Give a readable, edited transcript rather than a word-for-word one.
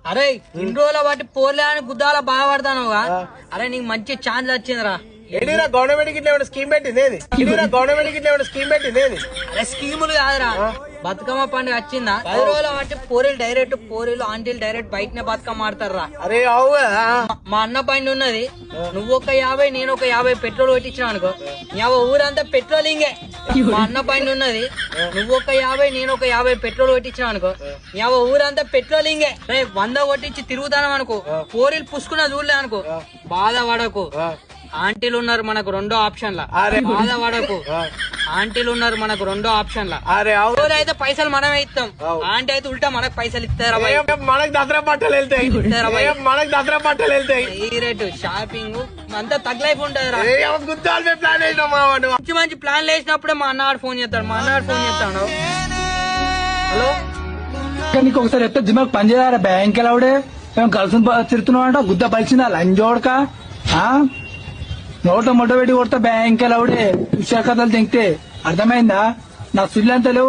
అరే ఇన్ని రోజుల బట్టి పోర్లే అని గుద్దాల బాధపడతానుగా. అరే నీకు మంచి ఛాన్స్ వచ్చిందిరా. ఏంటిరా గవర్నమెంట్ కి ఏమైనా స్కీమ్ పెట్టింది? గవర్నమెంట్ కి ఏమైనా స్కీమ్ పెట్టింది? అరే స్కీములు కాదురా, బతుకమ్మ పండుగ వచ్చిందా 10 రోజుల బట్టి పోరీలు ఆంటీలు డైరెక్ట్ బయటనే బతుకమ్మ ఆడతారా. అరే అవు కదా, మా అన్న బండి ఉన్నది, నువ్వు ఒక 50 నేను ఒక 50 పెట్రోల్ కొట్టించిన అనుకో, ఊరంతా పెట్రోలింగే. మా అన్న బండి ఉన్నది, నువ్వు ఒక 50 నేను ఒక 50 పెట్రోల్ కొట్టించిన అనుకో, ఊరంతా పెట్రోలింగే. 100 కొట్టించి తిరుగుతాను అనుకో, పోరీలు పుసుకున్నా చూడలే అనుకో, బాధపడకు. ఆంటీలు ఉన్నారు మనకు రెండో ఆప్షన్ లా. బాధపడకు, ఆంటీలు ఉన్నారు మనకు రెండో ఆప్షన్ లా. అయితే పైసలు మనమే ఇస్తాం, ఆంటీ అయితే ఉల్టా మనకు పైసలు ఇస్తారా. మనకు దసరా బట్టలు వెళ్తాయి, మనకు దసరా బట్టలు వెళ్తాయి. ఈ రేటు షాపింగ్ అంతా తగ్గలైపు ఉంటది. ప్లాన్ వేసినాం, మంచి మంచి ప్లాన్లు వేసినప్పుడే మా అన్నగాడు ఫోన్ చేస్తాడు. మా అన్నగాడు ఫోన్ చేస్తాడు. హలో, నీకు ఒకసారి ఎత్తే దిమాగ్ పనిచేయారా? బ్యాంక్ ఎలావుడే కలిసి తిరుగుతున్నావు అంట, గుద్ద పలిచిందా లంజోడక? నోట మొట్ట పెట్టి కొడతా బ్యాంక్ ఎలావుడే విషయ కథలు తింటే. అర్థమైందా? నా సుల్లంతలు